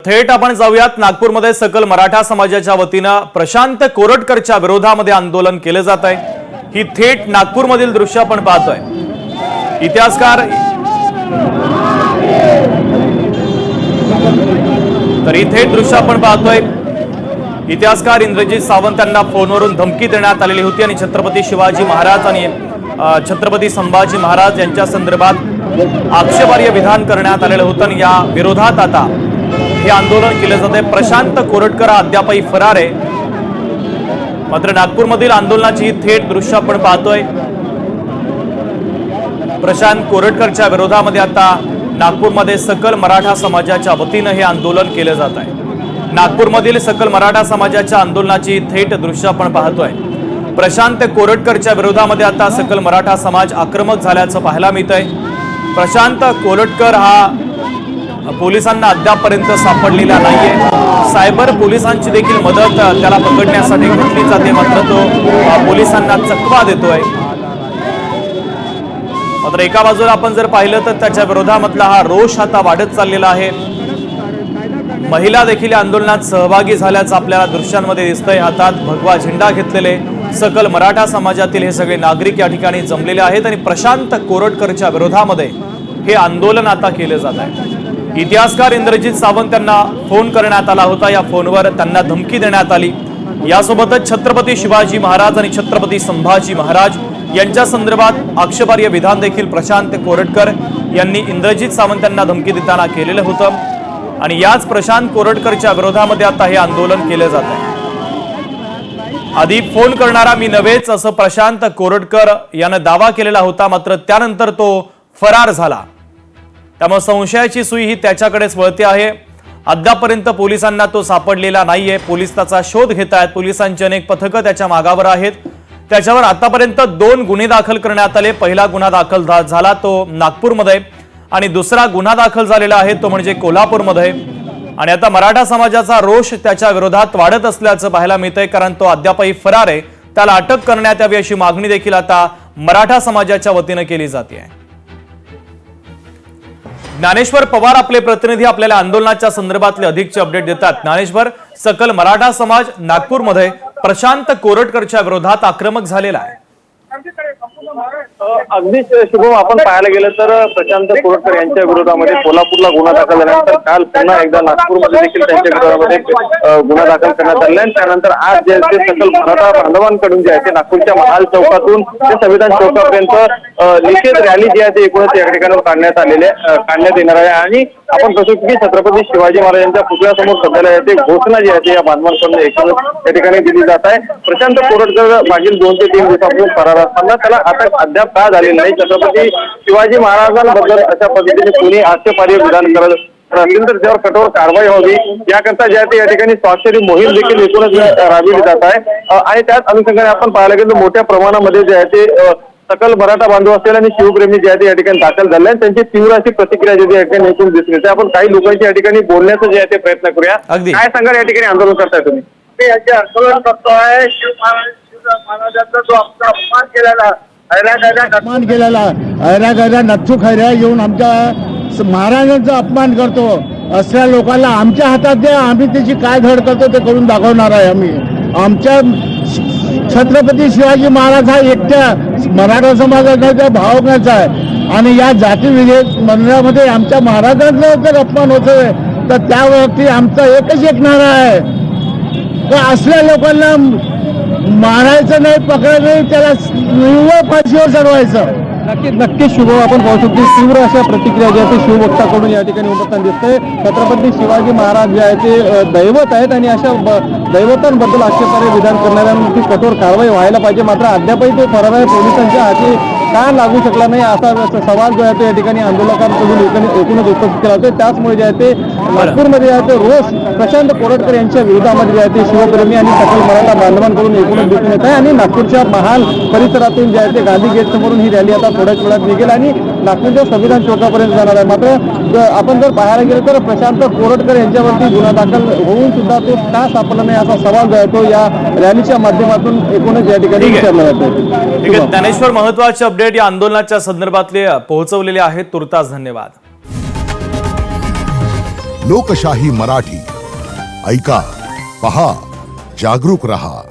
थेट आपण जाऊयात नागपूरमध्ये सकल मराठा समाजाच्या वतीनं प्रशांत कोरटकरच्या विरोधामध्ये आंदोलन केले जात आहे। ही थेट नागपूरमधील दृश्य आपण पाहतोय। इतिहासकार तरी थेट दृश्य आपण पाहतोय। इतिहासकार इंद्रजीत सावंत यांना फोनवरून धमकी देण्यात आलेली होती आणि छत्रपती शिवाजी महाराज आणि छत्रपती संभाजी महाराज यांच्या संदर्भात आक्षेपार्ह विधान करण्यात आलेलं होतं। या विरोधात आता हे आंदोलन केले जाते। प्रशांत कोरटकर अद्यापही फरार आहे। मात्र नागपूरमधील आंदोलनाची ही थेट दृश्य आपण पाहतोय। प्रशांत कोरटकरच्या विरोधामध्ये आता नागपूरमध्ये सकल मराठा समाजाच्या वतीनं हे आंदोलन केले जात आहे। नागपूरमधील सकल मराठा समाजाच्या आंदोलनाची थेट दृश्य आपण पाहतोय। प्रशांत कोरटकरच्या विरोधामध्ये आता सकल मराठा समाज आक्रमक झाल्याचं पाहायला मिळतंय। प्रशांत कोरटकर हा पोलिसांना अद्यापपर्यंत सापडलेला नाहीये। सायबर पोलिसांची देखील मदत त्याला पकडण्यासाठी घेतली जाते, मात्र तो पोलिसांना चकवा देतोय। मात्र एका बाजूला आपण जर पाहिलं तर त्याच्या विरोधामधला हा रोष आता वाढत चाललेला आहे। महिला देखील आंदोलनात सहभागी झाल्याचं आपल्याला दृश्यांमध्ये दिसतंय। हातात भगवा झेंडा घेतलेले सकल मराठा समाजातील हे सगळे नागरिक या ठिकाणी जमलेले आहेत आणि प्रशांत कोरटकरच्या विरोधामध्ये हे आंदोलन आता केले जात आहे। इतिहासकार इंद्रजीत सावंत यांना फोन करण्यात आला होता। या फोनवर त्यांना धमकी देण्यात आली। यासोबतच छत्रपती शिवाजी महाराज आणि छत्रपती संभाजी महाराज यांच्या संदर्भात आक्षेपार्ह विधान देखील प्रशांत कोरटकर यांनी इंद्रजीत सावंत यांना धमकी देताना केलेलं होतं आणि याच प्रशांत कोरटकरच्या विरोधामध्ये आता हे आंदोलन केले जात आहे। आधी फोन करणारा मी नव्हेच असं प्रशांत कोरटकर यानं दावा केलेला होता, मात्र त्यानंतर तो फरार झाला। त्यामुळे संशयाची सुई ही त्याच्याकडेच वळते आहे। अद्यापर्यंत पोलिसांना तो सापडलेला नाहीये। पोलीस त्याचा शोध घेत आहेत। पोलिसांची अनेक पथकं त्याच्या मागावर आहेत। त्याच्यावर आतापर्यंत 2 गुन्हे दाखल करण्यात आले। पहिला गुन्हा दाखल झाला तो नागपूरमध्ये आणि दुसरा गुन्हा दाखल झालेला आहे तो म्हणजे कोल्हापूरमध्ये। आणि आता मराठा समाजाचा रोष त्याच्या विरोधात वाढत असल्याचं पाहायला मिळतंय, कारण तो अद्यापही फरार आहे। त्याला अटक करण्यात यावी अशी मागणी देखील आता मराठा समाजाच्या वतीनं केली जाते। ज्ञानेश्वर पवार आपले प्रतिनिधी आपल्याला आंदोलनाच्या संदर्भातले अधिकचे अपडेट देतात। ज्ञानेश्वर, सकल मराठा समाज नागपूरमध्ये प्रशांत कोरटकरच्या विरोधात आक्रमक झालेला आहे। अगदी शुभम, आपण पाहायला गेलं तर प्रशांत कोरटकर यांच्या विरोधामध्ये कोल्हापूरला गुन्हा दाखल झाल्यानंतर काल पुन्हा एकदा नागपूरमध्ये देखील त्यांच्या विरोधामध्ये गुन्हा दाखल करण्यात आलेला आहे। त्यानंतर आज जे सकल मराठा बांधवांकडून जे आहे ते नागपूरच्या महाल चौकातून ते संविधान चौकापर्यंत निषेध रॅली जी आहे ती एकूणच या ठिकाणी काढण्यात येणार आहे। आणि आपण बघतो की छत्रपती शिवाजी महाराजांच्या पुतळ्यासमोर सध्याला ते घोषणा जी आहे ती या बांधवांकडून एकूणच या ठिकाणी दिली जात आहे। प्रशांत कोरटकर मागील 2 ते 3 दिवसापासून फरार असताना त्याला अटक अद्याप का झालेली नाही। छत्रपती शिवाजी महाराजांबद्दल अशा पद्धतीने कोणी आक्षेपार्ह विधान करत असेल तर त्यावर कठोर कारवाई व्हावी याकरता जे आहे ते या ठिकाणी स्वाक्षरी मोहीम देखील एकूणच राबविली जात आहे। आणि त्याच अनुषंगाने आपण पाहायला गेलं तर मोठ्या प्रमाणामध्ये जे आहे ते सकल मराठा बांधव असेल आणि शिवप्रेमी जे आहे ते या ठिकाणी दाखल झाले आणि त्यांची तीव्र अशी प्रतिक्रिया जी या ठिकाणी एकूण दिसून येते। आपण काही लोकांची या ठिकाणी बोलण्याचा जे आहे ते प्रयत्न करूया। काय सांगाल या ठिकाणी आंदोलन करताय तुम्ही? याचे आंदोलन करतोय महाराजांचा जो आमचा अपमान केलेला ऐरागैरा नच्चू खैऱ्या येऊन आमच्या महाराजांचा अपमान करतो असल्या लोकांना आमच्या हातात द्या, आम्ही त्याची काय धड करतो ते करून दाखवणार आहे। आम्ही आमच्या छत्रपती शिवाजी महाराज हा एकट्या मराठा समाजाचा भावनाचा आहे आणि या जातीविषयक मंदिरामध्ये आमच्या महाराजांचा जर अपमान होतोय तर त्यावरती आमचा एकच एक नारा आहे का असल्या लोकांना मारायचं नाही, पकडायचं नाही, त्याला निव्वळ फाशीवर चढवायचं। नक्कीच शुभ, आपण पाहू शकतो तीव्र अशा प्रतिक्रिया ज्या ते शिवभक्ताकडून या ठिकाणी उमटताना दिसतंय। छत्रपती शिवाजी महाराज जे आहे ते दैवत आहेत आणि अशा दैवतांबद्दल आक्षेपार्ह विधान करणाऱ्यांवरती कठोर कारवाई व्हायला पाहिजे। मात्र अद्यापही तो फरार आहे, पोलिसांच्या हाती का लागू शकला नाही असा सवाल जो आहे तो या ठिकाणी आंदोलकांकडून एकूणच उपस्थित केला होता। त्याचमुळे जे आहे ते नागपूरमध्ये आहे ते रोष प्रशांत कोरटकर यांच्या विरोधामध्ये जे आहे ते शिवप्रेमी आणि सकल मराठा बांधवांकडून एकूणच दिसून येत आहे आणि नागपूरच्या महाल परिसरातून जे आहे ते गांधी गेट समोरून ही रॅली आता थोड्याच वेळात निघेल आणि नागपूरच्या संविधान चौकापर्यंत जाणार आहे। मात्र आपण जर पाहायला गेलं तर प्रशांत कोरटकर यांच्यावरती गुन्हा दाखल होऊन सुद्धा तो का सापडला नाही असा सवाल जो आहे तो या रॅलीच्या माध्यमातून एकूणच या ठिकाणी विचारला जातो। ज्ञानेश्वर, महत्वाचे अपडेट या आंदोलनाच्या संदर्भातले पोहोचवलेले आहेत। तुर्तास धन्यवाद। लोकशाही मराठी ऐका, पहा, जागरूक रहा.